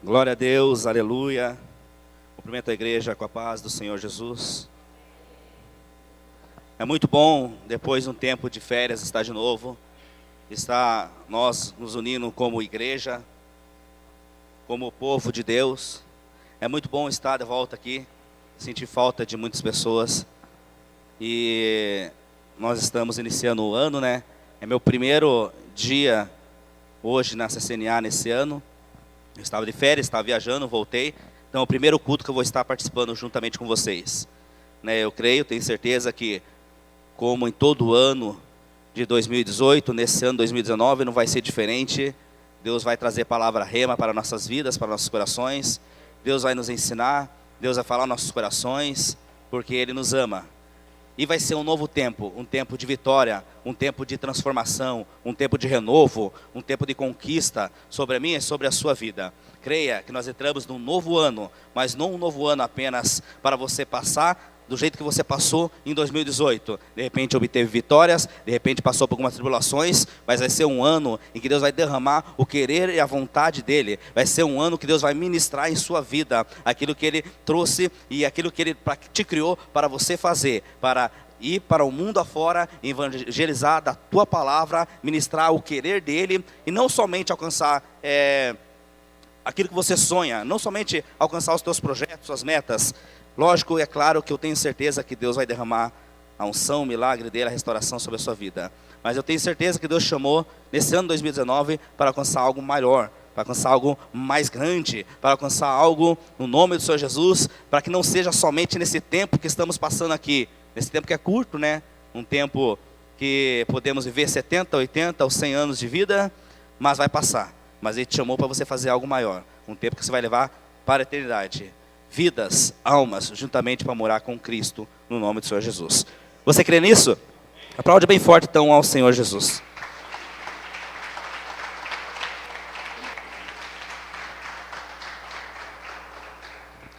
Glória a Deus, aleluia. Cumprimento a igreja com a paz do Senhor Jesus. É muito bom, depois de um tempo de férias, estar de novo. Estar nós nos unindo como igreja, como povo de Deus. É muito bom estar de volta aqui. Senti falta de muitas pessoas. E nós estamos iniciando o ano, né? É meu primeiro dia hoje na CCNA nesse ano. Eu estava de férias, estava viajando, voltei. Então é o primeiro culto que eu vou estar participando juntamente com vocês. Eu creio, tenho certeza que, como em todo ano de 2018, nesse ano 2019 não vai ser diferente. Deus vai trazer palavra rema para nossas vidas, para nossos corações. Deus vai nos ensinar, Deus vai falar nossos corações, porque Ele nos ama. E vai ser um novo tempo, um tempo de vitória, um tempo de transformação, um tempo de renovo, um tempo de conquista sobre a minha e sobre a sua vida. Creia que nós entramos num novo ano, mas não um novo ano apenas para você passar do jeito que você passou em 2018. De repente obteve vitórias, de repente passou por algumas tribulações, mas vai ser um ano em que Deus vai derramar o querer e a vontade dEle. Vai ser um ano que Deus vai ministrar em sua vida aquilo que Ele trouxe e aquilo que Ele te criou para você fazer, para ir para o mundo afora, evangelizar da tua palavra, ministrar o querer dEle e não somente alcançar aquilo que você sonha, não somente alcançar os teus projetos, suas metas. Lógico, é claro que eu tenho certeza que Deus vai derramar a unção, o milagre dele, a restauração sobre a sua vida. Mas eu tenho certeza que Deus chamou, nesse ano 2019, para alcançar algo maior, para alcançar algo mais grande, para alcançar algo no nome do Senhor Jesus, para que não seja somente nesse tempo que estamos passando aqui, nesse tempo que é curto, né? Um tempo que podemos viver 70, 80 ou 100 anos de vida, mas vai passar. Mas Ele te chamou para você fazer algo maior, um tempo que você vai levar para a eternidade. Vidas, almas, juntamente para morar com Cristo, no nome do Senhor Jesus. Você crê nisso? Aplaude bem forte então ao Senhor Jesus.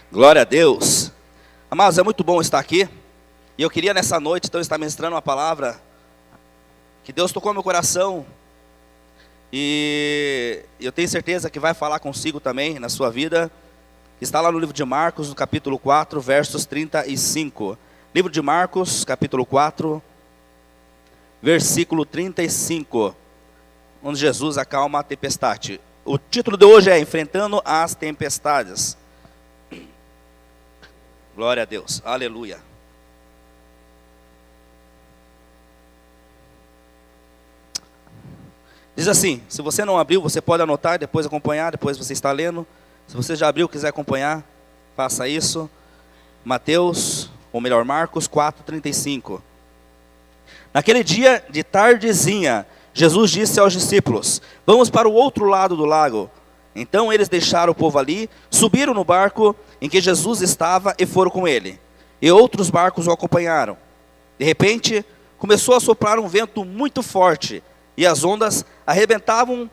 Glória a Deus. Amados, é muito bom estar aqui. E eu queria nessa noite então estar ministrando uma palavra que Deus tocou no meu coração. E eu tenho certeza que vai falar consigo também na sua vida. Está lá no livro de Marcos, no capítulo 4, versos 35. Livro de Marcos, capítulo 4, versículo 35. Onde Jesus acalma a tempestade. O título de hoje é Enfrentando as Tempestades. Glória a Deus, aleluia. Diz assim, se você não abriu, você pode anotar e depois acompanhar, depois você está lendo. Se você já abriu e quiser acompanhar, faça isso. Mateus, ou melhor, Marcos 4:35. Naquele dia de tardezinha, Jesus disse aos discípulos: vamos para o outro lado do lago. Então eles deixaram o povo ali, subiram no barco em que Jesus estava e foram com ele. E outros barcos o acompanharam. De repente, começou a soprar um vento muito forte, e as ondas arrebentavam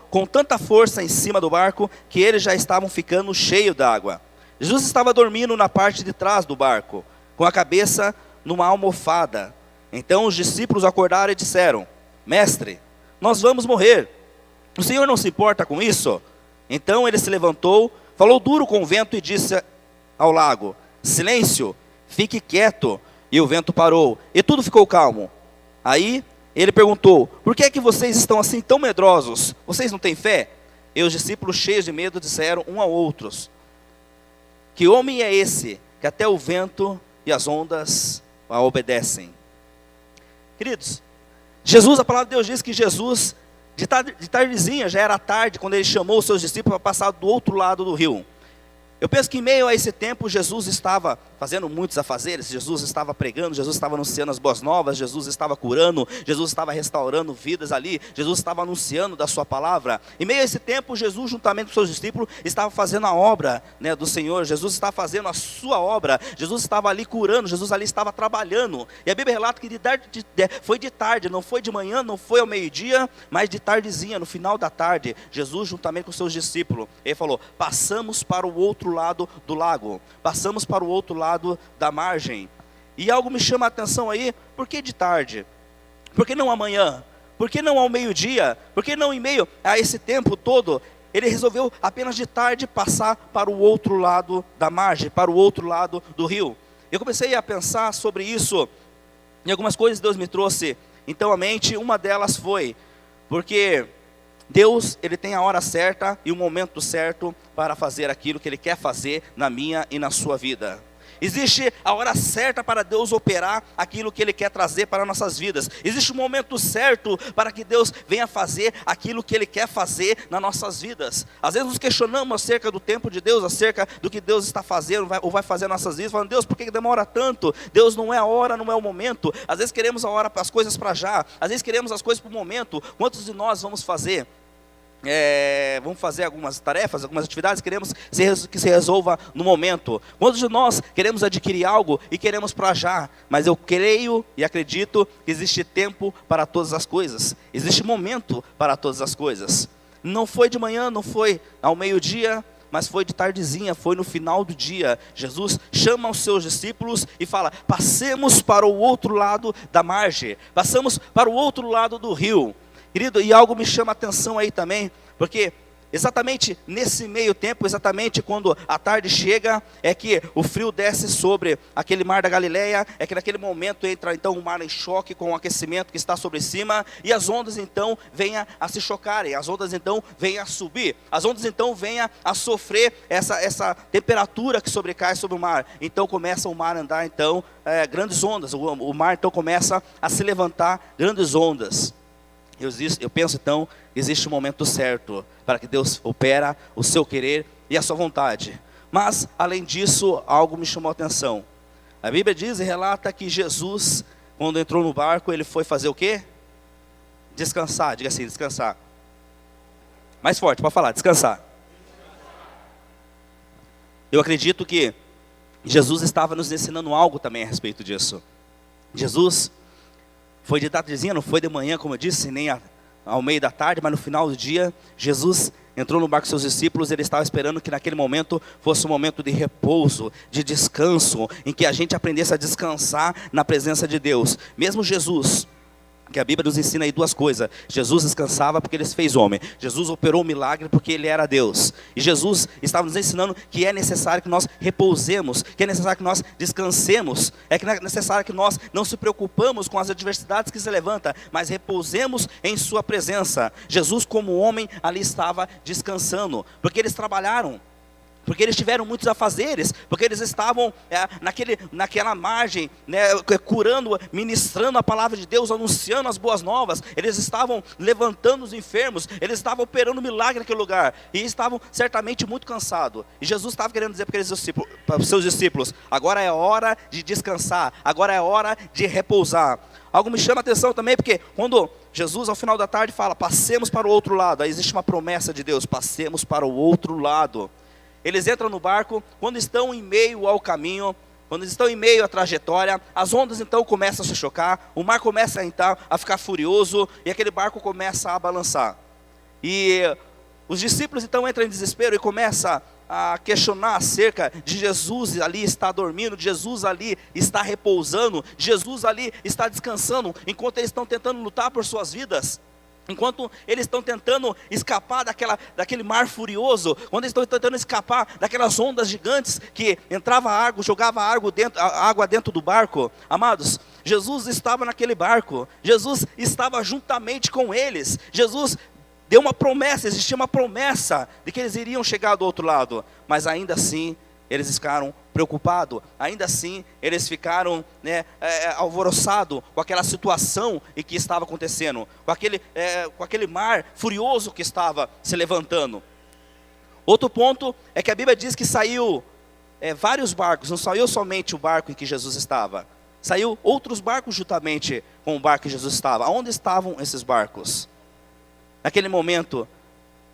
com tanta força em cima do barco, que eles já estavam ficando cheios d'água. Jesus estava dormindo na parte de trás do barco, com a cabeça numa almofada. Então os discípulos acordaram e disseram: Mestre, nós vamos morrer. O Senhor não se importa com isso? Então ele se levantou, falou duro com o vento e disse ao lago: Silêncio, fique quieto. E o vento parou, e tudo ficou calmo. Aí ele perguntou: por que é que vocês estão assim tão medrosos? Vocês não têm fé? E os discípulos, cheios de medo, disseram um a outros: que homem é esse, que até o vento e as ondas a obedecem? Queridos, Jesus, a palavra de Deus diz que Jesus, de tardezinha, já era tarde, quando ele chamou os seus discípulos para passar do outro lado do rio. Eu penso que em meio a esse tempo, Jesus estava fazendo muitos afazeres, Jesus estava pregando, Jesus estava anunciando as boas novas, Jesus estava curando, Jesus estava restaurando vidas ali, Jesus estava anunciando da sua palavra. Em meio a esse tempo, Jesus, juntamente com seus discípulos, estava fazendo a obra, do Senhor. Jesus estava fazendo a sua obra, Jesus estava ali curando, Jesus ali estava trabalhando. E a Bíblia relata que foi de tarde, não foi de manhã, não foi ao meio-dia, mas de tardezinha, no final da tarde, Jesus, juntamente com seus discípulos, ele falou: passamos para o outro lado do lago, passamos para o outro lado da margem. E algo me chama a atenção aí: por que de tarde? Por que não amanhã? Por que não ao meio-dia? Por que não em meio a esse tempo todo? Ele resolveu apenas de tarde passar para o outro lado da margem, para o outro lado do rio. Eu comecei a pensar sobre isso, e algumas coisas Deus me trouxe então à mente. Uma delas foi, porque Deus, Ele tem a hora certa e o momento certo para fazer aquilo que Ele quer fazer na minha e na sua vida. Existe a hora certa para Deus operar aquilo que Ele quer trazer para nossas vidas. Existe o momento certo para que Deus venha fazer aquilo que Ele quer fazer nas nossas vidas. Às vezes nos questionamos acerca do tempo de Deus, acerca do que Deus está fazendo ou vai fazer nas nossas vidas, falando: Deus, por que demora tanto? Deus, não é a hora, não é o momento. Às vezes queremos a hora, as coisas para já. Às vezes queremos as coisas para o momento. Quantos de nós vamos fazer algumas tarefas, algumas atividades, queremos que se resolva no momento? Quantos de nós queremos adquirir algo e queremos para já? Mas eu creio e acredito que existe tempo para todas as coisas, existe momento para todas as coisas. Não foi de manhã, não foi ao meio-dia, mas foi de tardezinha, foi no final do dia. Jesus chama os seus discípulos e fala: passemos para o outro lado da margem, passamos para o outro lado do rio. Querido, e algo me chama a atenção aí também, porque exatamente nesse meio tempo, exatamente quando a tarde chega, é que o frio desce sobre aquele mar da Galileia, é que naquele momento entra então o mar em choque com o aquecimento que está sobre cima, e as ondas então venham a se chocarem, as ondas então venham a subir, as ondas então venham a sofrer essa temperatura que sobrecai sobre o mar. Então começa o mar a andar então grandes ondas, o mar então começa a se levantar grandes ondas. Eu penso então, existe um momento certo para que Deus opera o seu querer e a sua vontade. Mas, além disso, algo me chamou a atenção. A Bíblia diz e relata que Jesus, quando entrou no barco, ele foi fazer o quê? Descansar, diga assim, descansar. Mais forte, pode falar, descansar. Eu acredito que Jesus estava nos ensinando algo também a respeito disso. Jesus foi de tardezinha, não foi de manhã, como eu disse, nem ao meio da tarde, mas no final do dia, Jesus entrou no barco com seus discípulos. Ele estava esperando que naquele momento fosse um momento de repouso, de descanso, em que a gente aprendesse a descansar na presença de Deus. Mesmo Jesus, que a Bíblia nos ensina aí duas coisas: Jesus descansava porque Ele se fez homem, Jesus operou um milagre porque Ele era Deus, e Jesus estava nos ensinando que é necessário que nós repousemos, que é necessário que nós descansemos, é necessário que nós não se preocupamos com as adversidades que se levantam, mas repousemos em sua presença. Jesus, como homem, ali estava descansando, porque eles trabalharam, porque eles tiveram muitos afazeres, porque eles estavam naquela margem, curando, ministrando a palavra de Deus, anunciando as boas novas. Eles estavam levantando os enfermos, eles estavam operando milagre naquele lugar, e estavam certamente muito cansados. E Jesus estava querendo dizer para os seus discípulos: agora é hora de descansar, agora é hora de repousar. Algo me chama a atenção também, porque quando Jesus ao final da tarde fala: passemos para o outro lado, aí existe uma promessa de Deus: passemos para o outro lado. Eles entram no barco, quando estão em meio ao caminho, quando estão em meio à trajetória, as ondas então começam a se chocar, o mar começa então a ficar furioso, e aquele barco começa a balançar. E os discípulos então entram em desespero e começam a questionar acerca de Jesus ali está dormindo, de Jesus ali está repousando, Jesus ali está descansando, enquanto eles estão tentando lutar por suas vidas. Enquanto eles estão tentando escapar daquele mar furioso, quando eles estão tentando escapar daquelas ondas gigantes que entrava água, jogava água dentro do barco. Amados, Jesus estava naquele barco, Jesus estava juntamente com eles. Jesus deu uma promessa, existia uma promessa de que eles iriam chegar do outro lado, mas ainda assim eles ficaram preocupados, ainda assim eles ficaram alvoroçados com aquela situação em que estava acontecendo, com aquele mar furioso que estava se levantando. Outro ponto é que a Bíblia diz que saiu vários barcos, não saiu somente o barco em que Jesus estava, saiu outros barcos juntamente com o barco que Jesus estava. Onde estavam esses barcos? Naquele momento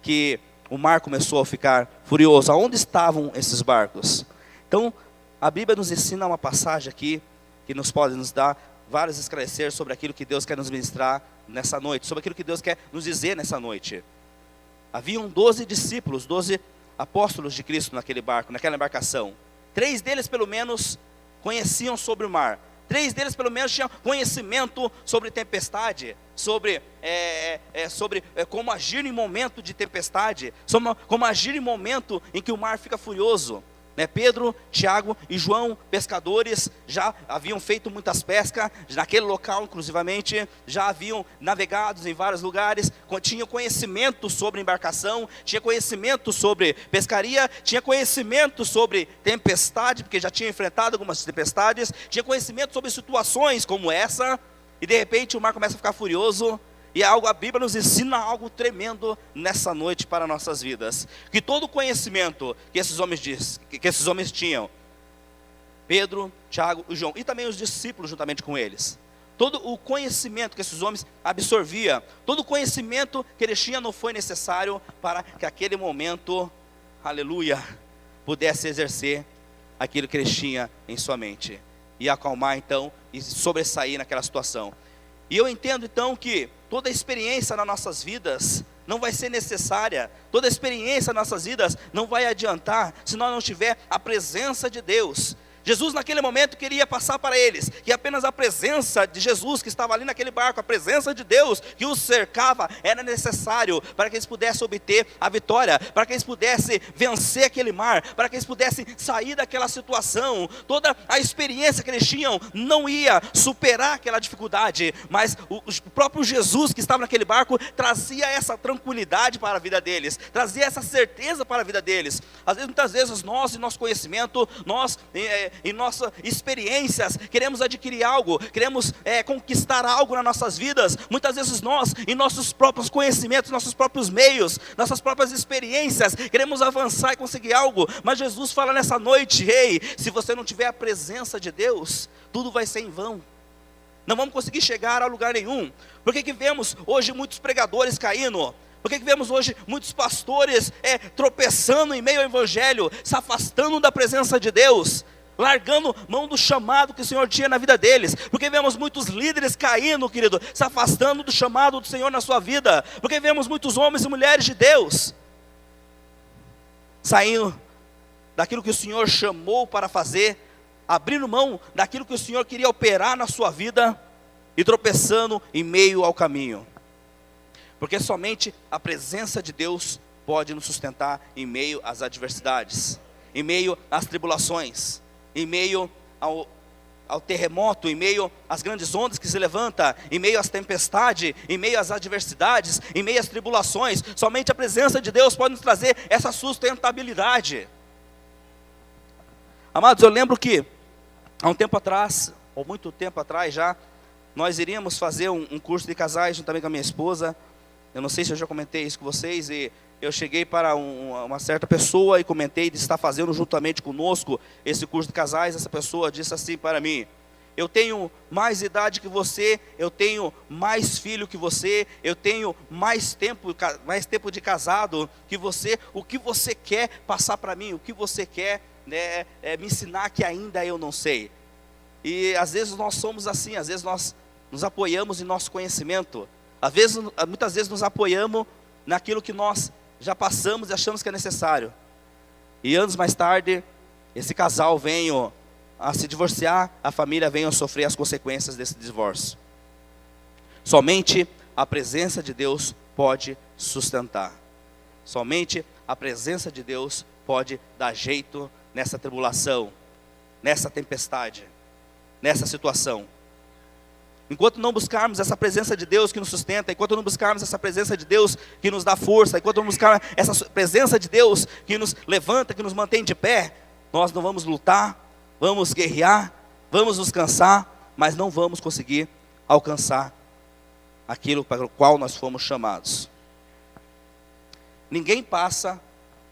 que o mar começou a ficar furioso, aonde estavam esses barcos? Então, a Bíblia nos ensina uma passagem aqui, que pode nos dar vários esclareceres sobre aquilo que Deus quer nos ministrar nessa noite, sobre aquilo que Deus quer nos dizer nessa noite. Haviam 12 discípulos, 12 apóstolos de Cristo naquele barco, naquela embarcação. 3 deles, pelo menos, conheciam sobre o mar. 3 deles pelo menos tinham conhecimento sobre tempestade, sobre como agir em momento de tempestade, sobre como agir em momento em que o mar fica furioso. Pedro, Tiago e João, pescadores, já haviam feito muitas pescas, naquele local inclusivamente, já haviam navegado em vários lugares, tinham conhecimento sobre embarcação, tinha conhecimento sobre pescaria, tinha conhecimento sobre tempestade, porque já tinha enfrentado algumas tempestades, tinha conhecimento sobre situações como essa, e de repente o mar começa a ficar furioso. E a Bíblia nos ensina algo tremendo nessa noite para nossas vidas. Que todo o conhecimento que esses homens tinham, Pedro, Tiago e João, e também os discípulos juntamente com eles, todo o conhecimento que esses homens absorviam, todo o conhecimento que eles tinham não foi necessário para que aquele momento, aleluia, pudesse exercer aquilo que eles tinham em sua mente. E acalmar então, e sobressair naquela situação. E eu entendo então que toda a experiência nas nossas vidas não vai ser necessária, toda a experiência nas nossas vidas não vai adiantar se nós não tiver a presença de Deus. Jesus naquele momento queria passar para eles que apenas a presença de Jesus que estava ali naquele barco, a presença de Deus que os cercava, era necessário para que eles pudessem obter a vitória, para que eles pudessem vencer aquele mar, para que eles pudessem sair daquela situação. Toda a experiência que eles tinham não ia superar aquela dificuldade, mas o próprio Jesus que estava naquele barco trazia essa tranquilidade para a vida deles, trazia essa certeza para a vida deles. Muitas vezes nós, em nosso conhecimento, nós em nossas experiências, queremos adquirir algo, queremos conquistar algo nas nossas vidas. Muitas vezes nós, em nossos próprios conhecimentos, nossos próprios meios, nossas próprias experiências, queremos avançar e conseguir algo, mas Jesus fala nessa noite: ei, se você não tiver a presença de Deus, tudo vai ser em vão, não vamos conseguir chegar a lugar nenhum. Por que vemos hoje muitos pregadores caindo? Por que vemos hoje muitos pastores tropeçando em meio ao evangelho, se afastando da presença de Deus, largando mão do chamado que o Senhor tinha na vida deles? Porque vemos muitos líderes caindo, querido, se afastando do chamado do Senhor na sua vida? Porque vemos muitos homens e mulheres de Deus saindo daquilo que o Senhor chamou para fazer, abrindo mão daquilo que o Senhor queria operar na sua vida e tropeçando em meio ao caminho. Porque somente a presença de Deus pode nos sustentar em meio às adversidades, em meio às tribulações, em meio ao terremoto, em meio às grandes ondas que se levantam, em meio às tempestades, em meio às adversidades, em meio às tribulações. Somente a presença de Deus pode nos trazer essa sustentabilidade. Amados, eu lembro que há um tempo atrás, ou muito tempo atrás já, nós iríamos fazer um curso de casais juntamente com a minha esposa. Eu não sei se eu já comentei isso com vocês, e eu cheguei para uma certa pessoa e comentei de estar fazendo juntamente conosco esse curso de casais. Essa pessoa disse assim para mim: eu tenho mais idade que você, eu tenho mais filho que você, eu tenho mais tempo de casado que você. O que você quer passar para mim? O que você quer me ensinar que ainda eu não sei? E às vezes nós somos assim, às vezes nós nos apoiamos em nosso conhecimento, muitas vezes nos apoiamos naquilo que nós já passamos e achamos que é necessário. E anos mais tarde, esse casal vem a se divorciar, a família vem a sofrer as consequências desse divórcio. Somente a presença de Deus pode sustentar. Somente a presença de Deus pode dar jeito nessa tribulação, nessa tempestade, nessa situação. Enquanto não buscarmos essa presença de Deus que nos sustenta, enquanto não buscarmos essa presença de Deus que nos dá força, enquanto não buscarmos essa presença de Deus que nos levanta, que nos mantém de pé, nós não vamos lutar, vamos guerrear, vamos nos cansar, mas não vamos conseguir alcançar aquilo para o qual nós fomos chamados. Ninguém passa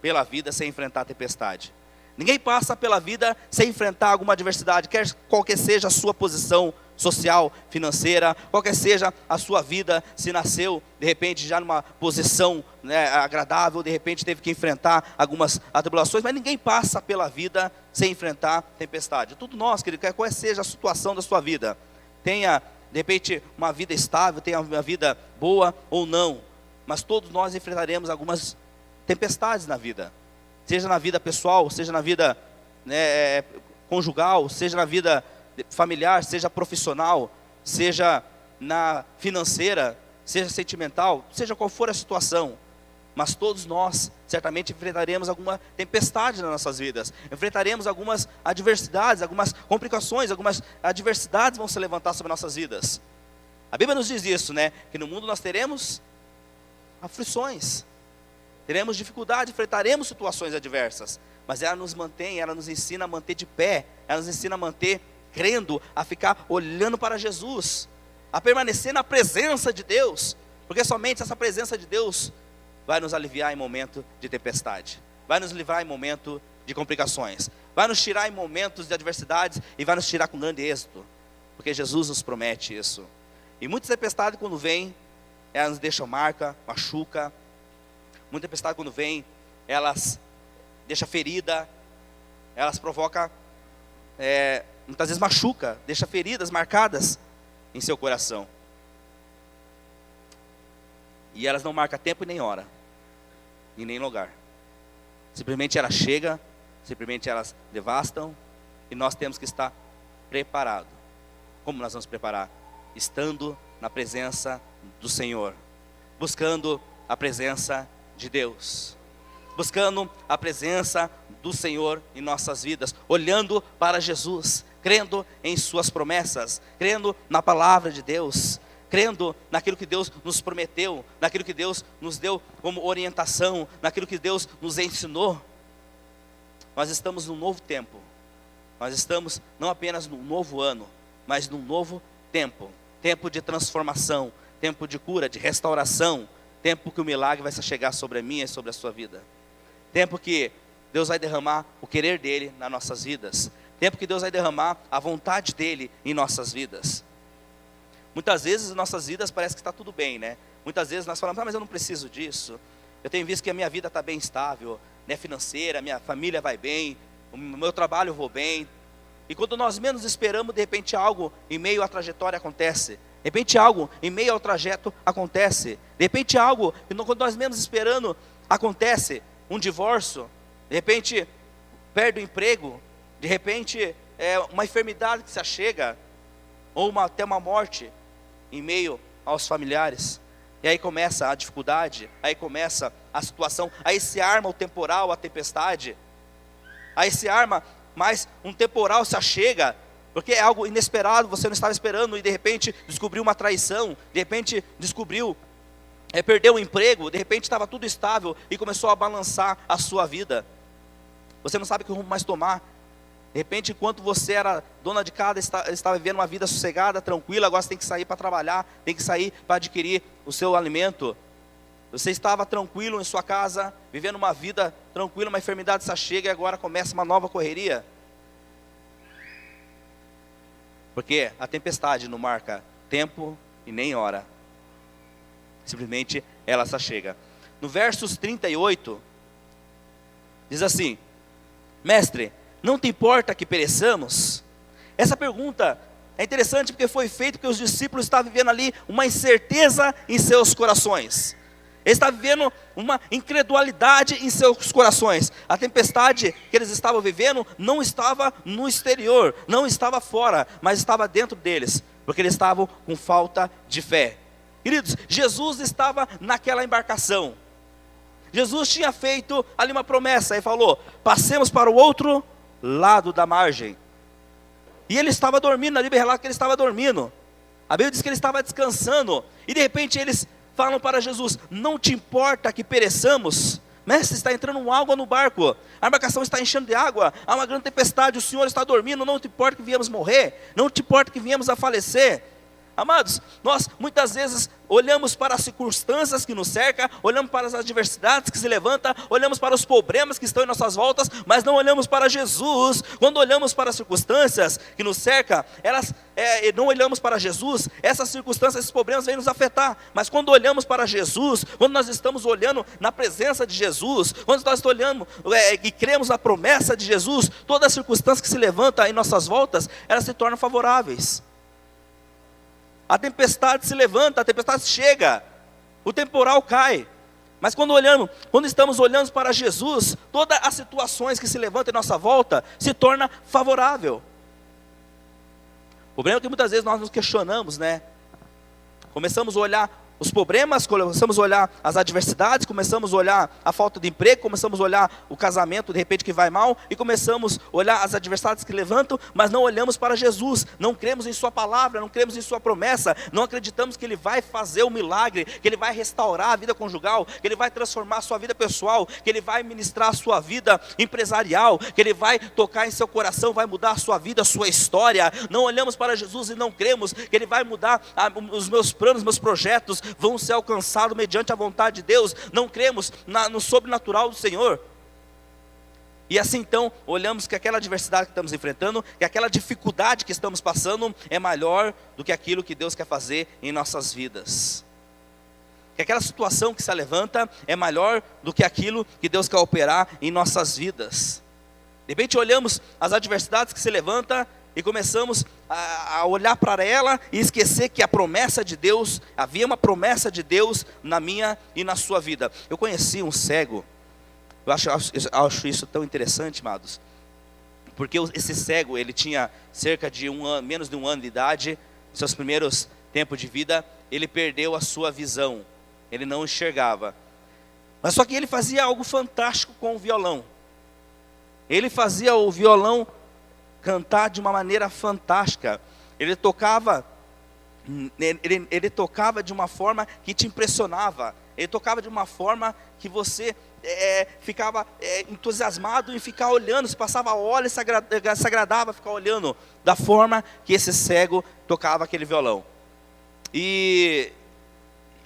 pela vida sem enfrentar a tempestade. Ninguém passa pela vida sem enfrentar alguma adversidade, qualquer seja a sua posição social, financeira, qualquer seja a sua vida, se nasceu de repente já numa posição agradável, de repente teve que enfrentar algumas atribulações, mas ninguém passa pela vida sem enfrentar tempestade. Tudo nós, querido, qual seja a situação da sua vida, tenha de repente uma vida estável, tenha uma vida boa ou não, mas todos nós enfrentaremos algumas tempestades na vida, seja na vida pessoal, seja na vida conjugal, seja na vida familiar, seja profissional, seja na financeira, seja sentimental, seja qual for a situação. Mas todos nós certamente enfrentaremos alguma tempestade nas nossas vidas. Enfrentaremos algumas adversidades, algumas complicações, algumas adversidades vão se levantar sobre nossas vidas. A Bíblia nos diz isso, né? Que no mundo nós teremos aflições, teremos dificuldade, enfrentaremos situações adversas. Mas ela nos mantém, ela nos ensina a manter de pé, ela nos ensina a manter crendo, a ficar olhando para Jesus, a permanecer na presença de Deus, porque somente essa presença de Deus vai nos aliviar em momento de tempestade, vai nos livrar em momento de complicações, vai nos tirar em momentos de adversidades e vai nos tirar com grande êxito, porque Jesus nos promete isso. E muitas tempestades quando vêm, elas nos deixam marca, machuca. Muita tempestade quando vem, elas deixam ferida, elas provocam, muitas vezes machuca, deixa feridas marcadas em seu coração. E elas não marcam tempo e nem hora, e nem lugar. Simplesmente ela chega, simplesmente elas devastam, e nós temos que estar preparados. Como nós vamos preparar? Estando na presença do Senhor, buscando a presença de Deus, buscando a presença do Senhor em nossas vidas, olhando para Jesus, crendo em suas promessas, crendo na palavra de Deus, crendo naquilo que Deus nos prometeu, naquilo que Deus nos deu como orientação, naquilo que Deus nos ensinou. Nós estamos num novo tempo, nós estamos não apenas num novo ano, mas num novo tempo, tempo de transformação, tempo de cura, de restauração, tempo que o milagre vai chegar sobre a minha e sobre a sua vida, tempo que Deus vai derramar o querer dele nas nossas vidas, tempo que Deus vai derramar a vontade dele em nossas vidas. Muitas vezes nossas vidas parece que está tudo bem, né? Muitas vezes nós falamos, mas eu não preciso disso, eu tenho visto que a minha vida está bem estável, né, financeira, minha família vai bem, o meu trabalho eu vou bem. E quando nós menos esperamos, de repente algo em meio à trajetória acontece, de repente algo em meio ao trajeto acontece, de repente algo, quando nós menos esperando, acontece, um divórcio, de repente perde o emprego, de repente uma enfermidade que se achega, ou até uma morte em meio aos familiares. E aí começa a dificuldade, aí começa a situação, aí se arma o temporal, a tempestade, aí se arma, mas um temporal se achega, porque é algo inesperado, você não estava esperando, e de repente descobriu uma traição, de repente descobriu, perdeu o emprego, de repente estava tudo estável, e começou a balançar a sua vida, você não sabe que rumo mais tomar. De repente, enquanto você era dona de casa, estava vivendo uma vida sossegada, tranquila, agora você tem que sair para trabalhar, tem que sair para adquirir o seu alimento. Você estava tranquilo em sua casa, vivendo uma vida tranquila, uma enfermidade se achega e agora começa uma nova correria. Porque a tempestade não marca tempo e nem hora. Simplesmente ela se achega. No versos 38, diz assim: Mestre, não te importa que pereçamos? Essa pergunta é interessante porque foi feita porque os discípulos estavam vivendo ali uma incerteza em seus corações. Eles estavam vivendo uma incredulidade em seus corações. A tempestade que eles estavam vivendo não estava no exterior, não estava fora, mas estava dentro deles, porque eles estavam com falta de fé. Queridos, Jesus estava naquela embarcação. Jesus tinha feito ali uma promessa e falou: passemos para o outro lado da margem. E ele estava dormindo, na Bíblia relata que ele estava dormindo. A Bíblia diz que ele estava descansando. E de repente eles falam para Jesus: não te importa que pereçamos? Mestre, está entrando água no barco, a embarcação está enchendo de água, há uma grande tempestade, o Senhor está dormindo, não te importa que viemos morrer? Não te importa que viemos a falecer? Amados, nós muitas vezes olhamos para as circunstâncias que nos cercam, olhamos para as adversidades que se levantam, olhamos para os problemas que estão em nossas voltas, mas não olhamos para Jesus. Quando olhamos para as circunstâncias que nos cercam, não olhamos para Jesus, essas circunstâncias, esses problemas vêm nos afetar. Mas quando olhamos para Jesus, quando nós estamos olhando na presença de Jesus, quando nós estamos olhando e cremos na promessa de Jesus, todas as circunstâncias que se levantam em nossas voltas, elas se tornam favoráveis. A tempestade se levanta, a tempestade chega, o temporal cai. Mas quando estamos olhando para Jesus, todas as situações que se levantam em nossa volta se torna favorável. problema é que muitas vezes nós nos questionamos, né? Começamos a olhar os problemas, começamos a olhar as adversidades, começamos a olhar a falta de emprego, começamos a olhar o casamento de repente que vai mal, e começamos a olhar as adversidades que levantam, mas não olhamos para Jesus, não cremos em sua palavra, não cremos em sua promessa, não acreditamos que Ele vai fazer o milagre, que Ele vai restaurar a vida conjugal, que Ele vai transformar a sua vida pessoal, que Ele vai ministrar a sua vida empresarial, que Ele vai tocar em seu coração, vai mudar a sua vida, a sua história. Não olhamos para Jesus e não cremos que Ele vai mudar os meus planos, meus projetos vão ser alcançados mediante a vontade de Deus. Não cremos no sobrenatural do Senhor. E assim então, olhamos que aquela adversidade que estamos enfrentando, que aquela dificuldade que estamos passando é maior do que aquilo que Deus quer fazer em nossas vidas. Que aquela situação que se levanta é maior do que aquilo que Deus quer operar em nossas vidas. De repente olhamos as adversidades que se levantam e começamos a olhar para ela e esquecer que a promessa de Deus, havia uma promessa de Deus na minha e na sua vida. Eu conheci um cego, eu acho isso tão interessante, amados, porque esse cego, ele tinha cerca de menos de um ano de idade, seus primeiros tempos de vida, ele perdeu a sua visão, ele não enxergava. Mas só que ele fazia algo fantástico com o violão. Ele fazia o violão cantar de uma maneira fantástica. Ele tocava de uma forma que te impressionava. Ele tocava de uma forma que você ficava entusiasmado em ficar olhando. Se passava horas, se agradava a ficar olhando da forma que esse cego tocava aquele violão. E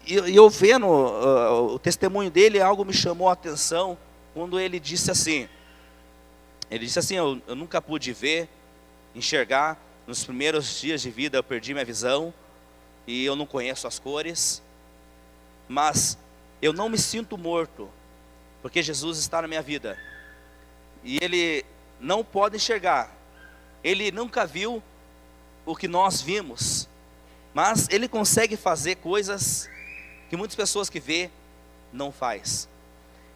eu vendo o testemunho dele, algo me chamou a atenção quando ele disse assim. Ele disse assim: eu nunca pude ver, enxergar. Nos primeiros dias de vida eu perdi minha visão e eu não conheço as cores, mas eu não me sinto morto, porque Jesus está na minha vida. E Ele não pode enxergar, Ele nunca viu o que nós vimos, mas Ele consegue fazer coisas que muitas pessoas que vê não faz.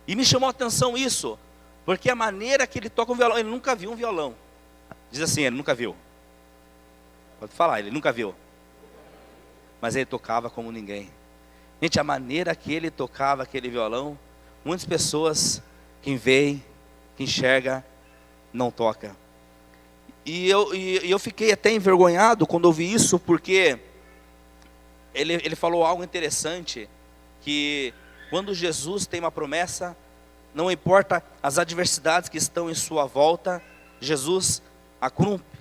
E me chamou a atenção isso, porque a maneira que ele toca um violão, ele nunca viu um violão. Diz assim, ele nunca viu. Pode falar, ele nunca viu. Mas ele tocava como ninguém. Gente, a maneira que ele tocava aquele violão, muitas pessoas, quem vê, que enxerga, não toca. E eu fiquei até envergonhado quando ouvi isso, porque ele falou algo interessante, que quando Jesus tem uma promessa, não importa as adversidades que estão em sua volta, Jesus a cumpre.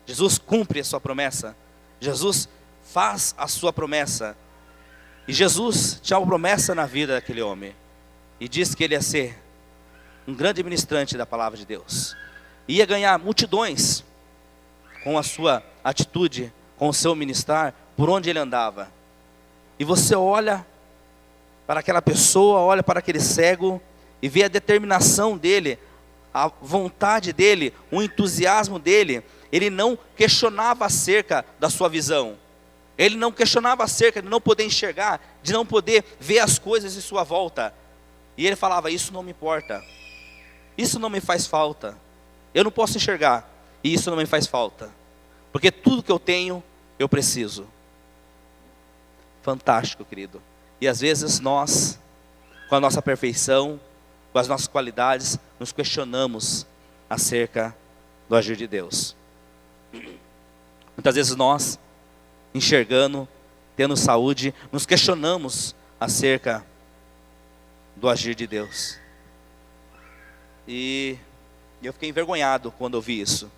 Jesus cumpre a sua promessa. Jesus faz a sua promessa. E Jesus tinha uma promessa na vida daquele homem. E disse que ele ia ser um grande ministrante da palavra de Deus. Ia ganhar multidões com a sua atitude, com o seu ministrar, por onde ele andava. E você olha para aquela pessoa, olha para aquele cego, e vê a determinação dele, a vontade dele, o entusiasmo dele. Ele não questionava acerca da sua visão. Ele não questionava acerca de não poder enxergar, de não poder ver as coisas em sua volta. E ele falava: isso não me importa, isso não me faz falta. Eu não posso enxergar, e isso não me faz falta, porque tudo que eu tenho, eu preciso. Fantástico, querido. E às vezes nós, com a nossa perfeição, com as nossas qualidades, nos questionamos acerca do agir de Deus. Muitas vezes nós, enxergando, tendo saúde, nos questionamos acerca do agir de Deus. E eu fiquei envergonhado quando ouvi isso.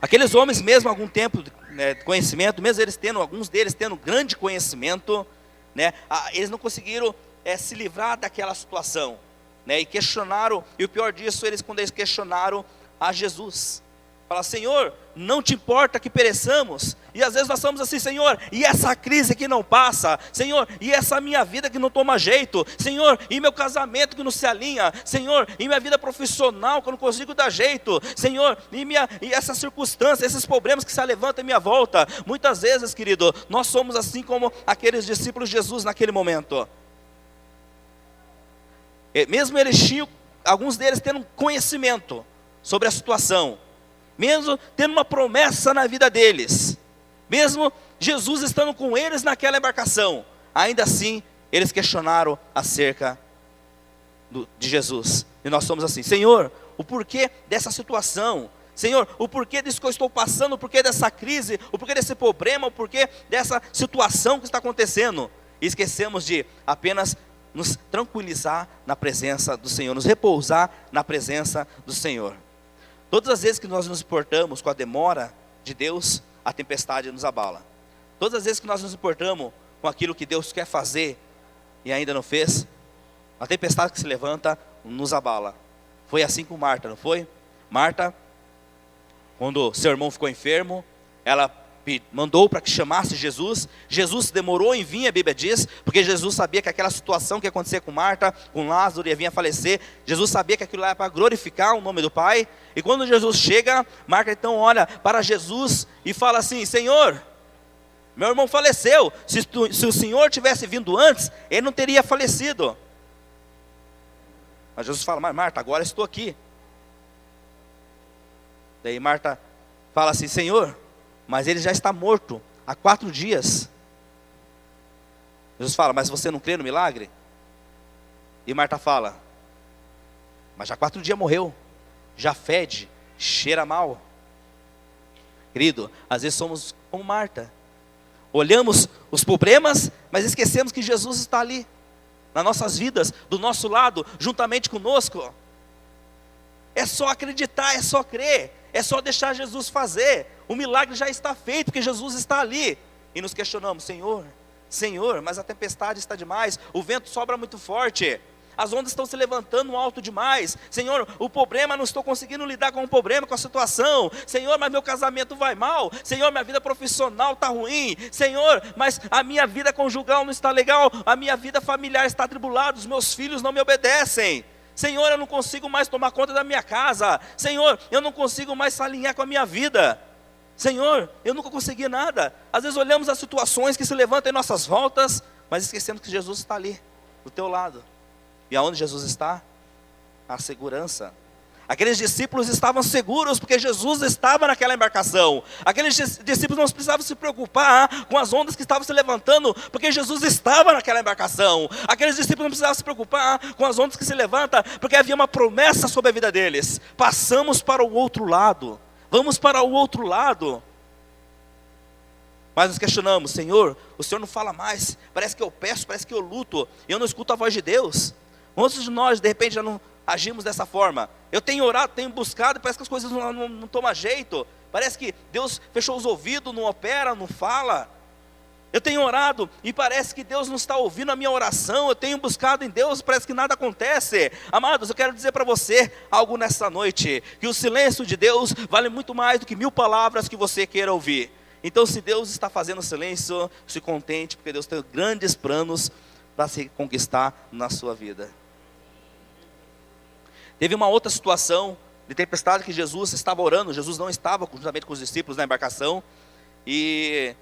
Aqueles homens, mesmo algum tempo de conhecimento, mesmo eles tendo, alguns deles tendo grande conhecimento, né, eles não conseguiram se livrar daquela situação. E questionaram, e o pior disso, quando eles questionaram a Jesus, falaram: Senhor, não te importa que pereçamos? E às vezes nós somos assim: Senhor, e essa crise que não passa? Senhor, e essa minha vida que não toma jeito? Senhor, e meu casamento que não se alinha? Senhor, e minha vida profissional que eu não consigo dar jeito? Senhor, e essas circunstâncias, esses problemas que se levantam em minha volta? Muitas vezes, querido, nós somos assim como aqueles discípulos de Jesus naquele momento. Mesmo eles tinham, alguns deles tendo conhecimento sobre a situação, mesmo tendo uma promessa na vida deles, mesmo Jesus estando com eles naquela embarcação, ainda assim eles questionaram acerca de Jesus. E nós somos assim: Senhor, o porquê dessa situação? Senhor, o porquê disso que eu estou passando, o porquê dessa crise, o porquê desse problema, o porquê dessa situação que está acontecendo? E esquecemos de apenas nos tranquilizar na presença do Senhor, nos repousar na presença do Senhor. Todas as vezes que nós nos importamos com a demora de Deus, a tempestade nos abala. Todas as vezes que nós nos importamos com aquilo que Deus quer fazer e ainda não fez, a tempestade que se levanta nos abala. Foi assim com Marta, não foi? Marta, quando seu irmão ficou enfermo, ela mandou para que chamasse Jesus. Jesus demorou em vir, a Bíblia diz, porque Jesus sabia que aquela situação que ia acontecer com Marta, com Lázaro, ia vir a falecer. Jesus sabia que aquilo era para glorificar o nome do Pai. E quando Jesus chega, Marta então olha para Jesus e fala assim: Senhor, meu irmão faleceu. Se o Senhor tivesse vindo antes, ele não teria falecido. Mas Jesus fala: mas Marta, agora estou aqui. Daí Marta fala assim: Senhor, mas ele já está morto há 4 dias. Jesus fala: mas você não crê no milagre? E Marta fala: mas já 4 dias morreu, já fede, cheira mal. Querido, às vezes somos como Marta, olhamos os problemas, mas esquecemos que Jesus está ali, nas nossas vidas, do nosso lado, juntamente conosco. É só acreditar, é só crer, é só deixar Jesus fazer. O milagre já está feito, porque Jesus está ali. E nos questionamos: Senhor, Senhor, mas a tempestade está demais, o vento sopra muito forte, as ondas estão se levantando alto demais. Senhor, o problema, não estou conseguindo lidar com o problema, com a situação. Senhor, mas meu casamento vai mal. Senhor, minha vida profissional está ruim. Senhor, mas a minha vida conjugal não está legal. A minha vida familiar está atribulada. Os meus filhos não me obedecem. Senhor, eu não consigo mais tomar conta da minha casa. Senhor, eu não consigo mais se alinhar com a minha vida. Senhor, eu nunca consegui nada. Às vezes olhamos as situações que se levantam em nossas voltas, mas esquecemos que Jesus está ali, do teu lado. E aonde Jesus está? A segurança. Aqueles discípulos estavam seguros porque Jesus estava naquela embarcação. Aqueles discípulos não precisavam se preocupar com as ondas que estavam se levantando, porque Jesus estava naquela embarcação. Aqueles discípulos não precisavam se preocupar com as ondas que se levantam, porque havia uma promessa sobre a vida deles. Passamos para o outro lado. Vamos para o outro lado. Mas nos questionamos: Senhor, o Senhor não fala mais. Parece que eu peço, parece que eu luto, e eu não escuto a voz de Deus. Muitos de nós, de repente, já não agimos dessa forma. Eu tenho orado, tenho buscado, e parece que as coisas não tomam jeito. Parece que Deus fechou os ouvidos, não opera, não fala. Eu tenho orado e parece que Deus não está ouvindo a minha oração. Eu tenho buscado em Deus, parece que nada acontece. Amados, eu quero dizer para você algo nessa noite: que o silêncio de Deus vale muito mais do que 1000 palavras que você queira ouvir. Então, se Deus está fazendo silêncio, se contente, porque Deus tem grandes planos para se conquistar na sua vida. Teve uma outra situação de tempestade que Jesus estava orando. Jesus não estava juntamente com os discípulos na embarcação. E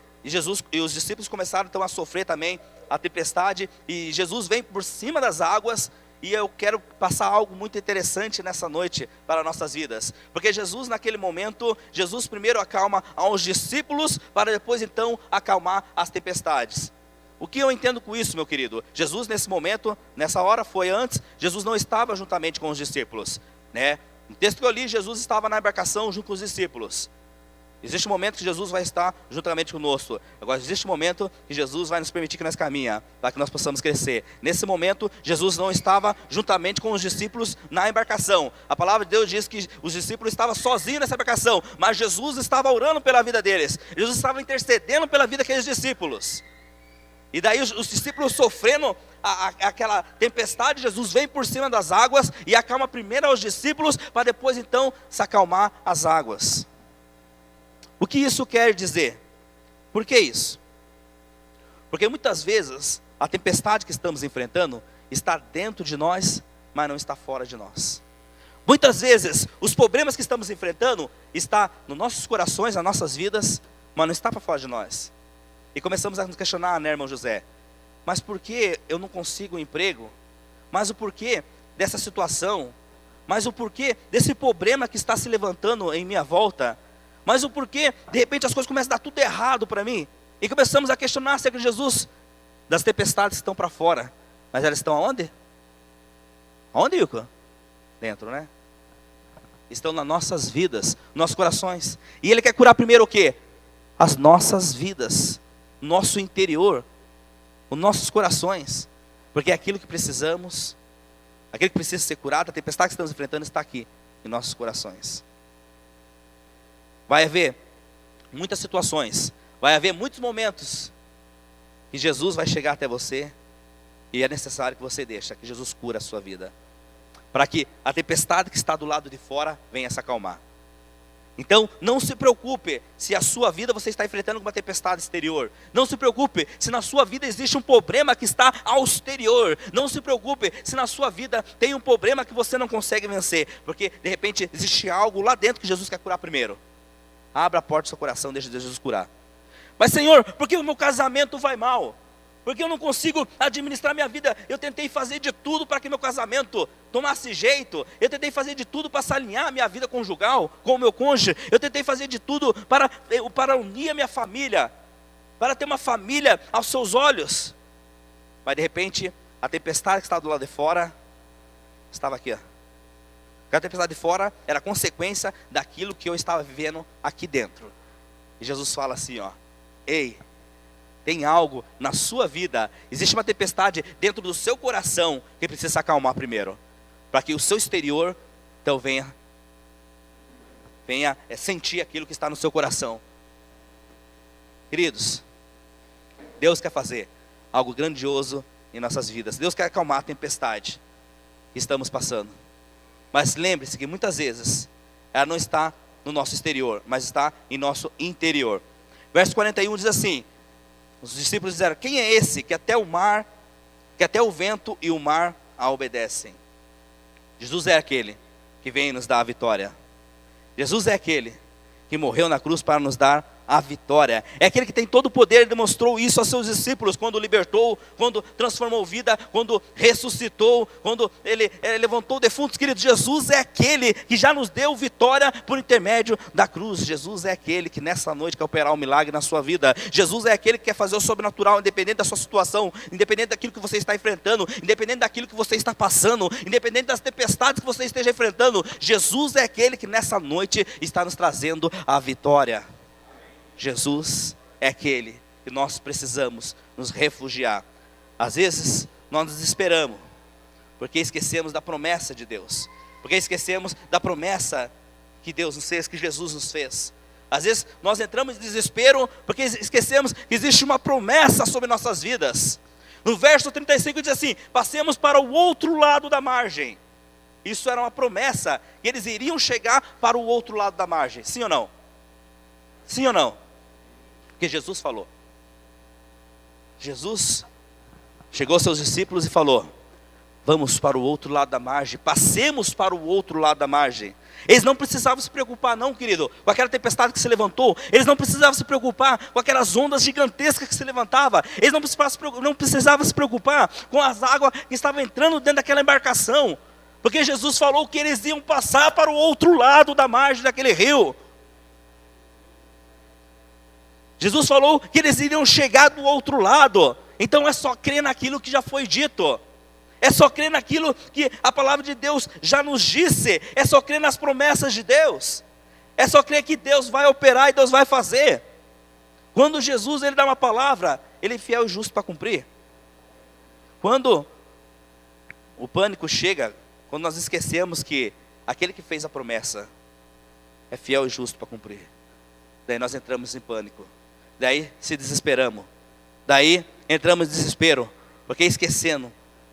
os discípulos começaram então a sofrer também a tempestade. E Jesus vem por cima das águas. E eu quero passar algo muito interessante nessa noite para nossas vidas. Porque Jesus naquele momento, Jesus primeiro acalma aos discípulos, para depois então acalmar as tempestades. O que eu entendo com isso, meu querido? Jesus nesse momento, nessa hora foi antes, Jesus não estava juntamente com os discípulos, né? No texto que eu li, Jesus estava na embarcação junto com os discípulos. Existe um momento que Jesus vai estar juntamente conosco. Agora, existe um momento que Jesus vai nos permitir que nós caminhamos, para que nós possamos crescer. Nesse momento, Jesus não estava juntamente com os discípulos na embarcação. A palavra de Deus diz que os discípulos estavam sozinhos nessa embarcação, mas Jesus estava orando pela vida deles. Jesus estava intercedendo pela vida daqueles discípulos. E daí os discípulos sofrendo aquela tempestade, Jesus vem por cima das águas e acalma primeiro aos discípulos, para depois então se acalmar as águas. O que isso quer dizer? Por que isso? Porque muitas vezes a tempestade que estamos enfrentando está dentro de nós, mas não está fora de nós. Muitas vezes os problemas que estamos enfrentando está nos nossos corações, nas nossas vidas, mas não está para fora de nós. E começamos a nos questionar, né, irmão José? Mas por que eu não consigo um emprego? Mas o porquê dessa situação? mas o porquê desse problema que está se levantando em minha volta, mas o porquê, de repente as coisas começam a dar tudo errado para mim, e começamos a questionar acerca de Jesus, das tempestades que estão para fora, mas elas estão aonde? Aonde, Ilka? Dentro, né? Estão nas nossas vidas, nossos corações, e Ele quer curar primeiro o quê? As nossas vidas, nosso interior, os nossos corações, porque é aquilo que precisamos, aquilo que precisa ser curado, a tempestade que estamos enfrentando está aqui, em nossos corações. Vai haver muitas situações, vai haver muitos momentos que Jesus vai chegar até você, e é necessário que você deixe, que Jesus cure a sua vida, para que a tempestade que está do lado de fora venha se acalmar. Então, não se preocupe se a sua vida você está enfrentando uma tempestade exterior. Não se preocupe se na sua vida existe um problema que está ao exterior. Não se preocupe se na sua vida tem um problema que você não consegue vencer. Porque, de repente, existe algo lá dentro que Jesus quer curar primeiro. Abra a porta do seu coração, deixa Jesus curar. Mas, Senhor, por que o meu casamento vai mal? Porque eu não consigo administrar minha vida. Eu tentei fazer de tudo para que meu casamento tomasse jeito. Eu tentei fazer de tudo para se alinhar a minha vida conjugal com o meu cônjuge. Eu tentei fazer de tudo para unir a minha família, para ter uma família aos seus olhos. Mas de repente, a tempestade que estava do lado de fora, estava aqui. A tempestade de fora era consequência daquilo que eu estava vivendo aqui dentro. E Jesus fala assim, ó: ei, tem algo na sua vida, existe uma tempestade dentro do seu coração que precisa se acalmar primeiro, para que o seu exterior então venha sentir aquilo que está no seu coração. Queridos, Deus quer fazer algo grandioso em nossas vidas. Deus quer acalmar a tempestade que estamos passando. Mas lembre-se que muitas vezes ela não está no nosso exterior, mas está em nosso interior. Verso 41 diz assim: os discípulos disseram: quem é esse que até o vento e o mar a obedecem? Jesus é aquele que vem nos dar a vitória. Jesus é aquele que morreu na cruz para nos dar a vitória. É aquele que tem todo o poder. Ele demonstrou isso aos seus discípulos quando libertou, quando transformou vida, quando ressuscitou, quando ele levantou defuntos. Queridos, Jesus é aquele que já nos deu vitória por intermédio da cruz. Jesus é aquele que nessa noite quer operar um milagre na sua vida. Jesus é aquele que quer fazer o sobrenatural, independente da sua situação, independente daquilo que você está enfrentando, independente daquilo que você está passando, independente das tempestades que você esteja enfrentando. Jesus é aquele que nessa noite está nos trazendo a vitória. Jesus é aquele que nós precisamos nos refugiar. Às vezes nós nos desesperamos, porque esquecemos da promessa de Deus, porque esquecemos da promessa que Deus nos fez, que Jesus nos fez. Às vezes nós entramos em desespero, porque esquecemos que existe uma promessa sobre nossas vidas. No verso 35 diz assim: passemos para o outro lado da margem. Isso era uma promessa, que eles iriam chegar para o outro lado da margem. Sim ou não? Sim ou não? Porque Jesus falou. Jesus chegou aos seus discípulos e falou: vamos para o outro lado da margem, passemos para o outro lado da margem. Eles não precisavam se preocupar não, querido, com aquela tempestade que se levantou. Eles não precisavam se preocupar com aquelas ondas gigantescas que se levantavam. Eles não precisavam se preocupar com as águas que estavam entrando dentro daquela embarcação, porque Jesus falou que eles iam passar para o outro lado da margem daquele rio. Jesus falou que eles iriam chegar do outro lado. Então é só crer naquilo que já foi dito. É só crer naquilo que a palavra de Deus já nos disse. É só crer nas promessas de Deus. É só crer que Deus vai operar e Deus vai fazer. Quando Jesus ele dá uma palavra, Ele é fiel e justo para cumprir. Quando o pânico chega, quando nós esquecemos que aquele que fez a promessa é fiel e justo para cumprir, daí nós entramos em pânico. Daí se desesperamos. Daí entramos em desespero, porque esquecendo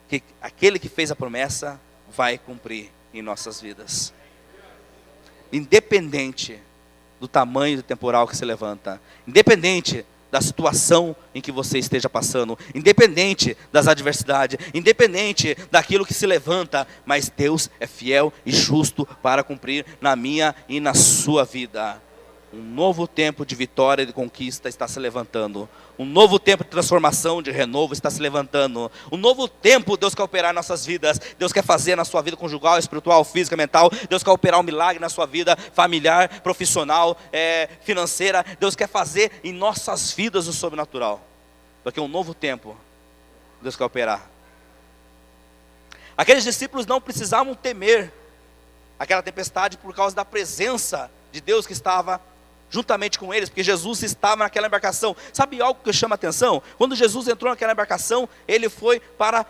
que aquele que fez a promessa vai cumprir em nossas vidas. Independente do tamanho do temporal que se levanta, independente da situação em que você esteja passando, independente das adversidades, independente daquilo que se levanta, mas Deus é fiel e justo para cumprir na minha e na sua vida. Um novo tempo de vitória e de conquista está se levantando. Um novo tempo de transformação, de renovo está se levantando. Um novo tempo Deus quer operar em nossas vidas. Deus quer fazer na sua vida conjugal, espiritual, física, mental. Deus quer operar um milagre na sua vida familiar, profissional, financeira. Deus quer fazer em nossas vidas o sobrenatural. Porque um novo tempo Deus quer operar. Aqueles discípulos não precisavam temer aquela tempestade por causa da presença de Deus que estava juntamente com eles, porque Jesus estava naquela embarcação. Sabe algo que chama a atenção? Quando Jesus entrou naquela embarcação, ele foi para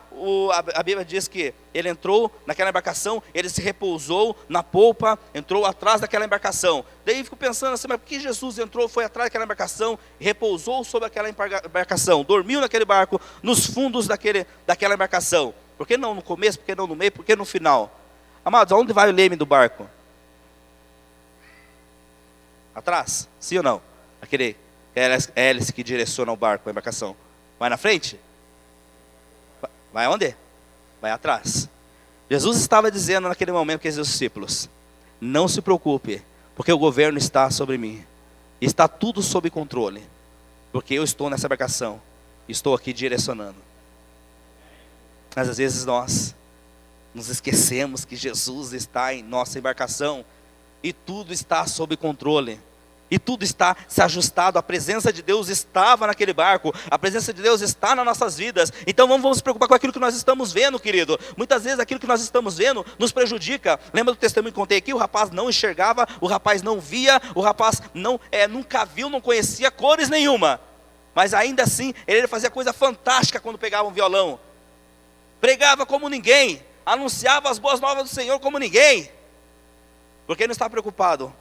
a Bíblia diz que ele entrou naquela embarcação, ele se repousou na polpa, entrou atrás daquela embarcação. Daí fico pensando assim, mas por que Jesus entrou, foi atrás daquela embarcação, repousou sobre aquela embarcação, dormiu naquele barco, nos fundos daquela embarcação? Por que não no começo, por que não no meio, por que no final? Amados, aonde vai o leme do barco? Atrás? Sim ou não? Aquele hélice que direciona o barco, a embarcação. Vai na frente? Vai onde? Vai atrás. Jesus estava dizendo naquele momento para os discípulos: não se preocupe, porque o governo está sobre mim. Está tudo sob controle. Porque eu estou nessa embarcação. Estou aqui direcionando. Mas às vezes nós nos esquecemos que Jesus está em nossa embarcação. E tudo está sob controle. E tudo está se ajustado. A presença de Deus estava naquele barco. A presença de Deus está nas nossas vidas. Então vamos nos preocupar com aquilo que nós estamos vendo, querido. Muitas vezes aquilo que nós estamos vendo nos prejudica. Lembra do testemunho que contei aqui? O rapaz não enxergava, o rapaz não via, o rapaz nunca viu, não conhecia cores nenhuma. Mas ainda assim, ele fazia coisa fantástica quando pegava um violão. Pregava como ninguém. Anunciava as boas novas do Senhor como ninguém. Porque ele não estava preocupado